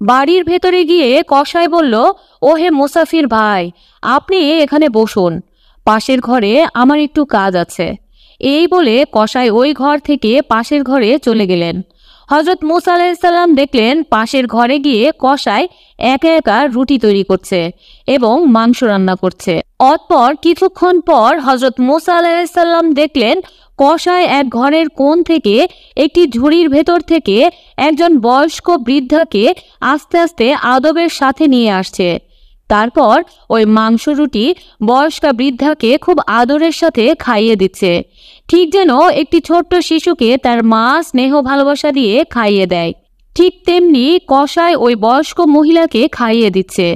বাড়ির ভেতরে গিয়ে কসাই বলল, ও হে মুসাফির ভাই, আপনি এখানে বসুন, পাশের ঘরে আমার একটু কাজ আছে। এই বলে কসাই ওই ঘর থেকে পাশের ঘরে চলে গেলেন। হযরত মূসা আলাইহিসসালাম দেখলেন পাশের ঘরে গিয়ে কসাই একা একা রুটি তৈরি করছে এবং মাংস রান্না করছে। অতঃপর কিছুক্ষণ পর হযরত মূসা আলাইহিসসালাম দেখলেন কসাই এক ঘরের কোণ থেকে একটি ঝুড়ির ভেতর থেকে একজন বয়স্ক বৃদ্ধাকে আস্তে আস্তে আদবের সাথে নিয়ে আসছে। তারপর ওই মাংস রুটি বয়স্কা বৃদ্ধাকে খুব আদরের সাথে খাইয়ে দিচ্ছে, ঠিক যেন একটি ছোট্ট শিশুকে তার মা স্নেহ ভালোবাসা দিয়ে খাইয়ে দেয়। ঠিক তেমনি কসাই ওই বয়স্ক মহিলাকে খাইয়ে দিচ্ছে।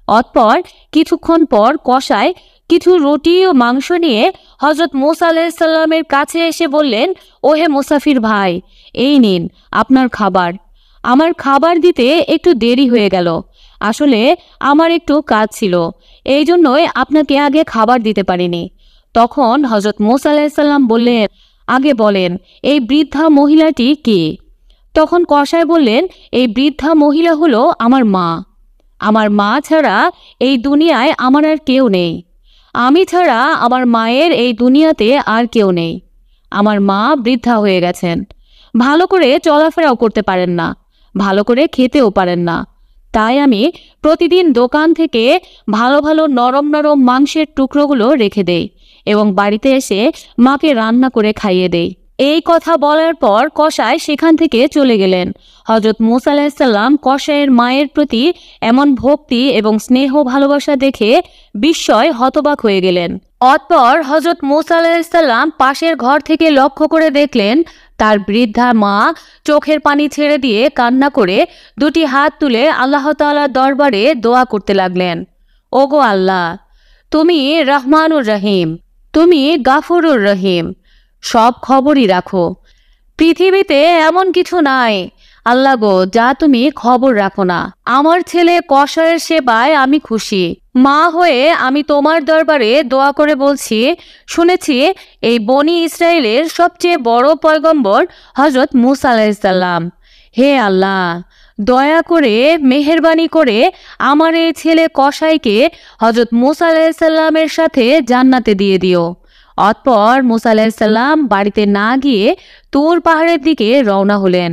অতঃপর কিছুক্ষণ পর কসাই কিছু রুটি ও মাংস নিয়ে হযরত মূসা আলাইহিসসালামের কাছে এসে বললেন, ও হে মুসাফির ভাই, এই নিন আপনার খাবার। আমার খাবার দিতে একটু দেরি হয়ে গেল, আসলে আমার একটু কাজ ছিল, এই জন্যই আপনাকে আগে খাবার দিতে পারিনি। তখন হযরত মূসা আলাইহিসসালাম বললেন, আগে বলেন এই বৃদ্ধা মহিলাটি কে? তখন কসাই বললেন, এই বৃদ্ধা মহিলা হলো আমার মা। আমার মা ছাড়া এই দুনিয়ায় আমার আর কেউ নেই। আমি ছাড়া আমার মায়ের এই দুনিয়াতে আর কেউ নেই। আমার মা বৃদ্ধা হয়ে গেছেন, ভালো করে চলাফেরাও করতে পারেন না, ভালো করে খেতেও পারেন না। তাই আমি প্রতিদিন দোকান থেকে ভালো ভালো নরম নরম মাংসের টুকরোগুলো রেখে দেই এবং বাড়িতে এসে মাকে রান্না করে খাইয়ে দেই। এই কথা বলার পর কসাই সেখান থেকে চলে গেলেন। হযরত মূসা আলাইহিসসালাম কসাইয়ের মায়ের প্রতি এমন ভক্তি এবং স্নেহ ভালোবাসা দেখে বিস্ময় হতবাক হয়ে গেলেন। অতঃপর হযরত মূসা আলাইহিসসালাম পাশের ঘর থেকে লক্ষ্য করে দেখলেন তার বৃদ্ধা মা চোখের পানি ছেড়ে দিয়ে কান্না করে দুটি হাত তুলে আল্লাহ তাআলার দরবারে দোয়া করতে লাগলেন, ওগো আল্লাহ, তুমি রহমানুর রহিম, তুমি গাফুরুর রহিম, সব খবরই রাখো। পৃথিবীতে এমন কিছু নাই আল্লাহ গো যা তুমি খবর রাখো না। আমার ছেলে কসাইয়ের সেবায় আমি খুশি। মা হয়ে আমি তোমার দরবারে দোয়া করে বলছি, শুনেছি এই বনি ইসরায়েলের সবচেয়ে বড় পয়গম্বর হযরত মূসা আলাইহিসসালাম। হে আল্লাহ, দয়া করে মেহেরবানি করে আমার এই ছেলে কসাইকে হযরত মূসা আলাইহিসসালামের সাথে জান্নাতে দিয়ে দিও। অতঃপর মূসা আলাইহিসসালাম বাড়িতে না গিয়ে তুর পাহাড়ের দিকে রওনা হলেন।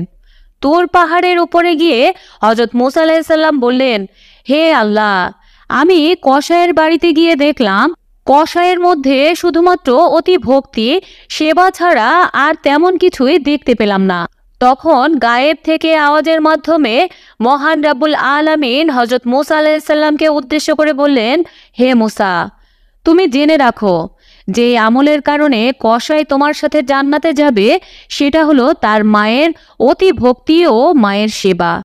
তুর পাহাড়ের উপরে গিয়ে হযরত মূসা আলাইহিসসালাম বললেন, হে আল্লাহ, আমি কসাইয়ের বাড়িতে গিয়ে দেখলাম কসাইয়ের মধ্যে শুধুমাত্র অতি ভক্তি সেবা ছাড়া আর তেমন কিছুই দেখতে পেলাম না। তখন গায়েব থেকে আওয়াজের মাধ্যমে মহান রাব্বুল আলামিন হযরত মূসা আলাইহিসসালামকে উদ্দেশ্য করে বললেন, হে মূসা, তুমি জেনে রাখো যে আমলের কারণে কসাই তোমার সাথে জান্নাতে যাবে সেটা হলো তার মায়ের অতি ভক্তি ও মায়ের সেবা।